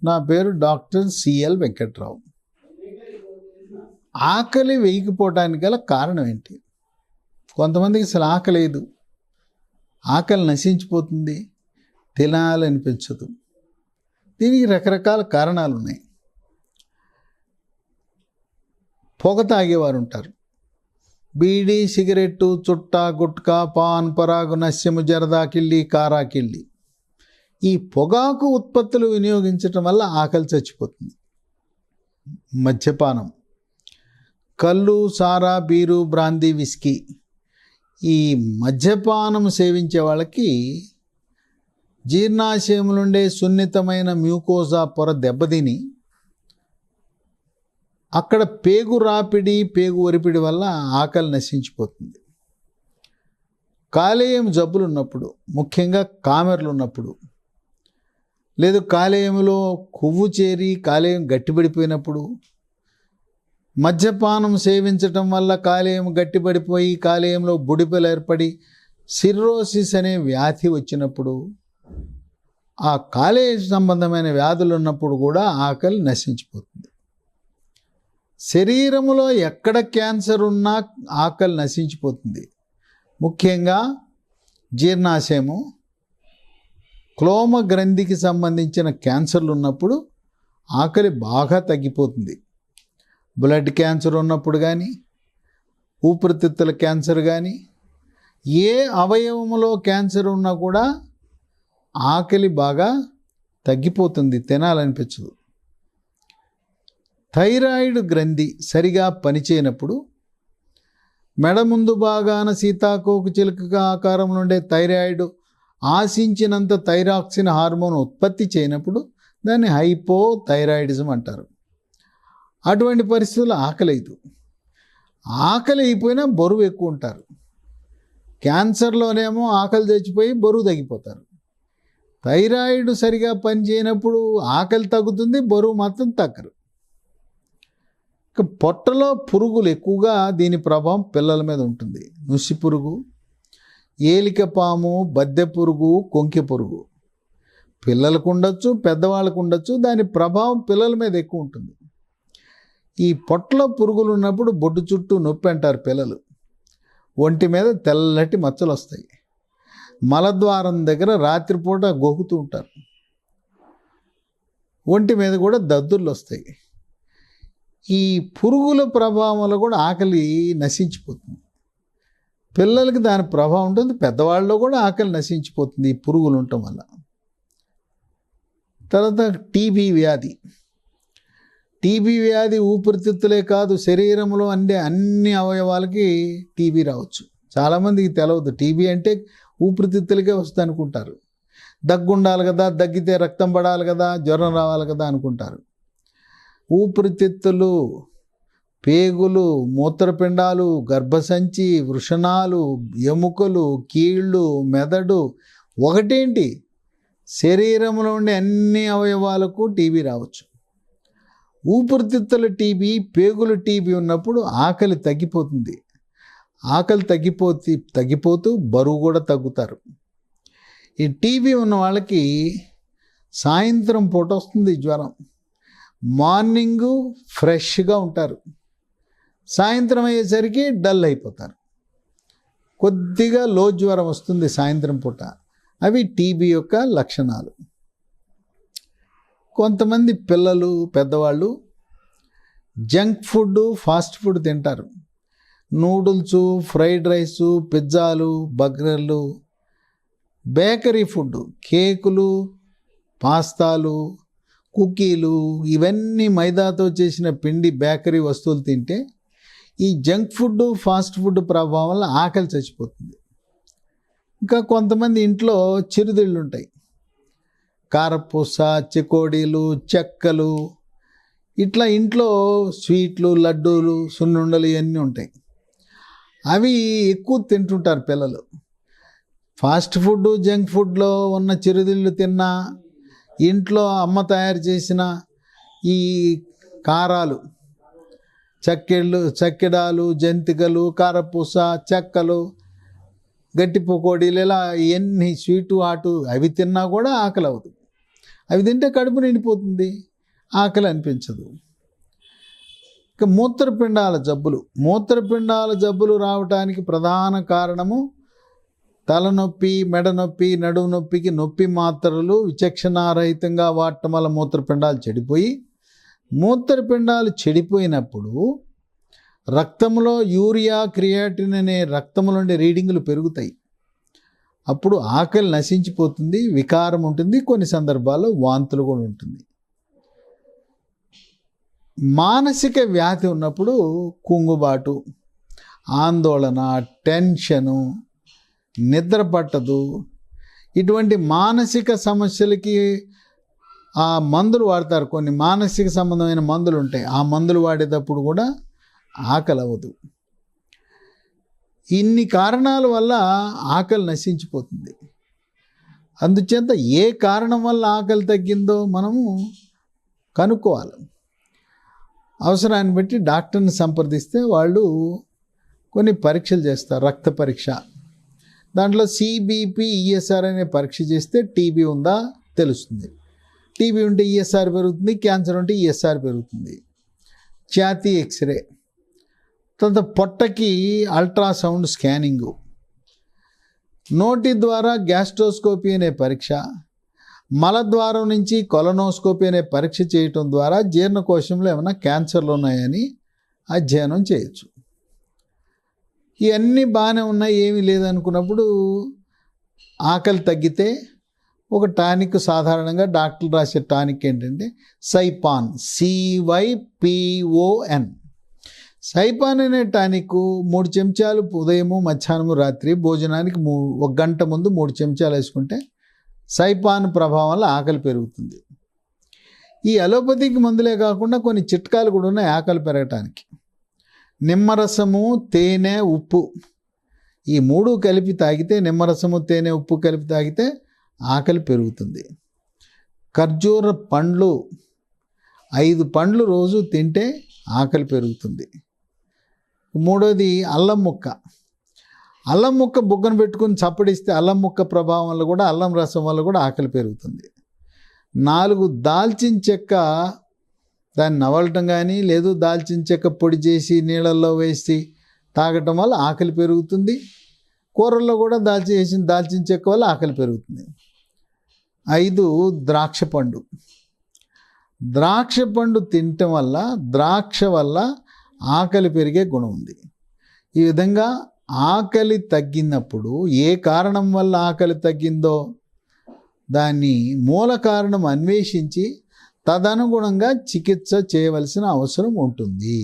నా పేరు doctor CL Venkatrao. ఆకలి వేయకపోవడానికి గల కారణం ఏంటి? కొంతమందికి అసలు ఆకలి లేదు, ఆకలి నశించిపోతుంది, తినాలనిపించదు. దీనికి రకరకాల కారణాలు ఉన్నాయి. పొగ తాగేవారు ఉంటారు. బీడీ, సిగరెట్టు, చుట్టా, గుట్కా, పాన్, పరాగు, నస్యము, జరదా, కిళ్ళి, కారా కిళ్ళి, ఈ పొగాకు ఉత్పత్తులు వినియోగించటం వల్ల ఆకలి చచ్చిపోతుంది. మద్యపానం, కళ్ళు, సారా, బీరు, బ్రాందీ, విస్కీ, ఈ మద్యపానం సేవించే వాళ్ళకి జీర్ణాశయం నుండే సున్నితమైన మ్యూకోజా పొర దెబ్బతిని అక్కడ పేగు రాపిడి, పేగు ఒరిపిడి వల్ల ఆకలి నశించిపోతుంది. కాలేయం జబ్బులు ఉన్నప్పుడు, ముఖ్యంగా కామెర్లు ఉన్నప్పుడు, లేదు కాలేయంలో కొవ్వు చేరి కాలేయం గట్టిపడిపోయినప్పుడు, మద్యపానం సేవించటం వల్ల కాలేయం గట్టిపడిపోయి కాలేయంలో బుడిపెలు ఏర్పడి సిర్రోసిస్ అనే వ్యాధి వచ్చినప్పుడు, ఆ కాలేయ సంబంధమైన వ్యాధులు ఉన్నప్పుడు కూడా ఆకలి నశించిపోతుంది. శరీరంలో ఎక్కడ క్యాన్సర్ ఉన్నా ఆకలి నశించిపోతుంది. ముఖ్యంగా జీర్ణాశయము, క్లోమ గ్రంథికి సంబంధించిన క్యాన్సర్లు ఉన్నప్పుడు ఆకలి బాగా తగ్గిపోతుంది. బ్లడ్ క్యాన్సర్ ఉన్నప్పుడు కానీ, ఊపిరితిత్తుల క్యాన్సర్ కానీ, ఏ అవయవంలో క్యాన్సర్ ఉన్నా కూడా ఆకలి బాగా తగ్గిపోతుంది, తినాలనిపించదు. థైరాయిడ్ గ్రంథి సరిగా పనిచేయనప్పుడు మెడ ముందు భాగాన సీతాకోక చిలుక ఆకారంలో ఉండే థైరాయిడ్ ఆశించినంత థైరాక్సిన్ హార్మోన్ ఉత్పత్తి చేయనప్పుడు దాన్ని హైపోథైరాయిడిజం అంటారు. అటువంటి పరిస్థితుల్లో ఆకలి అయిపోయినా బరువు ఎక్కువ ఉంటారు. క్యాన్సర్లోనేమో ఆకలి చచ్చిపోయి బరువు తగ్గిపోతారు. థైరాయిడ్ సరిగా పనిచేయనప్పుడు ఆకలి తగ్గుతుంది, బరువు మాత్రం తగ్గరు. పొట్టలో పురుగులు ఎక్కువగా దీని ప్రభావం పిల్లల మీద ఉంటుంది. నుసి పురుగు, ఏలికపాము, బద్దె పురుగు, కొంకె పురుగు పిల్లలకు ఉండొచ్చు, పెద్దవాళ్ళకు ఉండొచ్చు. దాని ప్రభావం పిల్లల మీద ఎక్కువ ఉంటుంది. ఈ పొట్టలో పురుగులు ఉన్నప్పుడు బొడ్డు చుట్టూ నొప్పి అంటారు పిల్లలు. ఒంటి మీద తెల్లటి మచ్చలు వస్తాయి. మలద్వారం దగ్గర రాత్రిపూట గోకుతూ ఉంటారు. ఒంటి మీద కూడా దద్దుర్లు వస్తాయి. ఈ పురుగుల ప్రభావంలో కూడా ఆకలి నశించిపోతుంది. పిల్లలకి దాని ప్రభావం ఉంటుంది, పెద్దవాళ్ళలో కూడా ఆకలి నశించిపోతుంది ఈ పురుగులు ఉండటం వల్ల. తర్వాత టీబీ వ్యాధి ఊపిరితిత్తులే కాదు, శరీరంలో అన్ని అవయవాలకి టీబీ రావచ్చు. చాలామందికి తెలవదు టీబీ అంటే ఊపిరితిత్తులకే వస్తుంది అనుకుంటారు. దగ్గు ఉండాలి కదా, దగ్గితే రక్తం పడాలి కదా, జ్వరం రావాలి కదా అనుకుంటారు. ఊపిరితిత్తులు, పేగులు, మూత్రపిండాలు, గర్భసంచి, వృషణాలు, ఎముకలు, కీళ్ళు, మెదడు, ఒకటేంటి శరీరంలో ఉండే అన్ని అవయవాలకు టీబీ రావచ్చు. ఊపిరితిత్తుల టీబీ, పేగుల టీబీ ఉన్నప్పుడు ఆకలి తగ్గిపోతుంది. ఆకలి తగ్గిపోతూ బరువు కూడా తగ్గుతారు. ఈ టీబీ ఉన్న వాళ్ళకి సాయంత్రం పూట వస్తుంది జ్వరం. మార్నింగు ఫ్రెష్గా ఉంటారు, సాయంత్రం అయ్యేసరికి డల్ అయిపోతారు. కొద్దిగా లో జ్వరం వస్తుంది సాయంత్రం పూట. అవి టీబీ యొక్క లక్షణాలు. కొంతమంది పిల్లలు, పెద్దవాళ్ళు జంక్ ఫుడ్, ఫాస్ట్ ఫుడ్ తింటారు. నూడిల్స్, ఫ్రైడ్ రైసు, పిజ్జాలు, బర్గర్లు, బేకరీ ఫుడ్, కేకులు, పాస్తాలు, కుకీలు, ఇవన్నీ మైదాతో చేసిన పిండి బేకరీ వస్తువులు తింటే ఈ జంక్ ఫుడ్, ఫాస్ట్ ఫుడ్ ప్రభావం వల్ల ఆకలి చచ్చిపోతుంది. ఇంకా కొంతమంది ఇంట్లో చిరుతిళ్ళు ఉంటాయి. కారపూస, చెకోడీలు, చెక్కలు, ఇట్లా ఇంట్లో స్వీట్లు, లడ్డూలు, సున్నుండలు ఇవన్నీ ఉంటాయి. అవి ఎక్కువ తింటుంటారు పిల్లలు. ఫాస్ట్ ఫుడ్, జంక్ ఫుడ్లో ఉన్న చిరుతిళ్ళు తిన్నా, ఇంట్లో అమ్మ తయారు చేసిన ఈ కారాలు, చక్కెడాలు, జంతికలు, కారపూస, చెక్కలు, గట్టి పకోడీలు, ఇలా ఎన్ని స్వీటు హాటు అవి తిన్నా కూడా ఆకలి అవ్వదు. అవి తింటే కడుపు నిండిపోతుంది, ఆకలి అనిపించదు. ఇక మూత్రపిండాల జబ్బులు రావటానికి ప్రధాన కారణము తలనొప్పి, మెడ నొప్పి, నడుము నొప్పికి నొప్పి మాత్రలు విచక్షణారహితంగా వాడటం వల్ల మూత్రపిండాలు చెడిపోయినప్పుడు రక్తంలో యూరియా, క్రియాటిన్ అనే రక్తంలోని రీడింగులు పెరుగుతాయి. అప్పుడు ఆకలి నశించిపోతుంది, వికారం ఉంటుంది, కొన్ని సందర్భాల్లో వాంతులు కూడా ఉంటుంది. మానసిక వ్యాధి ఉన్నప్పుడు కుంగుబాటు, ఆందోళన, టెన్షను, నిద్ర పట్టదు, ఇటువంటి మానసిక సమస్యలకి ఆ మందులు వాడతారు. కొన్ని మానసిక సంబంధమైన మందులు ఉంటాయి. ఆ మందులు వాడేటప్పుడు కూడా ఆకలి అవ్వదు. ఇన్ని కారణాల వల్ల ఆకలి నశించిపోతుంది. అందుచేత ఏ కారణం వల్ల ఆకలి తగ్గిందో మనము కనుక్కోవాలి. అవసరాన్ని బట్టి డాక్టర్ని సంప్రదిస్తే వాళ్ళు కొన్ని పరీక్షలు చేస్తారు. రక్త పరీక్ష, దాంట్లో సిబిపి, ఈఎస్ఆర్ అనే పరీక్ష చేస్తే టీబీ ఉందా తెలుస్తుంది. టీబీ ఉంటే ఈఎస్ఆర్ పెరుగుతుంది, క్యాన్సర్ ఉంటే ఈఎస్ఆర్ పెరుగుతుంది. ఛాతీ ఎక్స్రే, తర్వాత పొట్టకి అల్ట్రాసౌండ్ స్కానింగు, నోటి ద్వారా గ్యాస్ట్రోస్కోపీ అనే పరీక్ష, మలద్వారం నుంచి కొలనోస్కోపీ అనే పరీక్ష చేయటం ద్వారా జీర్ణకోశంలో ఏమైనా క్యాన్సర్లు ఉన్నాయని అధ్యయనం చేయొచ్చు. ఇవన్నీ బాగానే ఉన్నాయి, ఏమీ లేదనుకున్నప్పుడు ఆకలి తగ్గితే ఒక టానిక్, సాధారణంగా డాక్టర్లు రాసే టానిక్ ఏంటంటే సైపాన్, CYPON. సైపాన్ అనే టానిక్ 3 చెంచాలు ఉదయము, మధ్యాహ్నము, రాత్రి భోజనానికి 1 గంట ముందు 3 చెంచాలు వేసుకుంటే సైపాన్ ప్రభావం వల్ల ఆకలి పెరుగుతుంది. ఈ అలోపతిక్ మందులే కాకుండా కొన్ని చిట్కాలు కూడా ఉన్నాయి ఆకలి పెరగటానికి. నిమ్మరసము, తేనె, ఉప్పు, ఈ 3 కలిపి తాగితే, నిమ్మరసము, తేనె, ఉప్పు కలిపి తాగితే ఆకలి పెరుగుతుంది. ఖర్జూర పండ్లు 5 పండ్లు రోజు తింటే ఆకలి పెరుగుతుంది. మూడోది అల్లం ముక్క బుగ్గను పెట్టుకుని చప్పడిస్తే అల్లం ముక్క ప్రభావం వల్ల కూడా, అల్లం రసం వల్ల కూడా ఆకలి పెరుగుతుంది. 4 దాల్చిన చెక్క, దాన్ని నవలటం కానీ లేదు దాల్చిన చెక్క పొడి చేసి నీళ్ళల్లో వేసి తాగటం వల్ల ఆకలి పెరుగుతుంది. కూరల్లో కూడా దాల్చిన చెక్క వల్ల ఆకలి పెరుగుతుంది. 5 ద్రాక్ష పండు తినటం వల్ల, ద్రాక్ష వల్ల ఆకలి పెరిగే గుణం ఉంది. ఈ విధంగా ఆకలి తగ్గినప్పుడు ఏ కారణం వల్ల ఆకలి తగ్గిందో దాన్ని మూల కారణం అన్వేషించి తదనుగుణంగా చికిత్స చేయవలసిన అవసరం ఉంటుంది.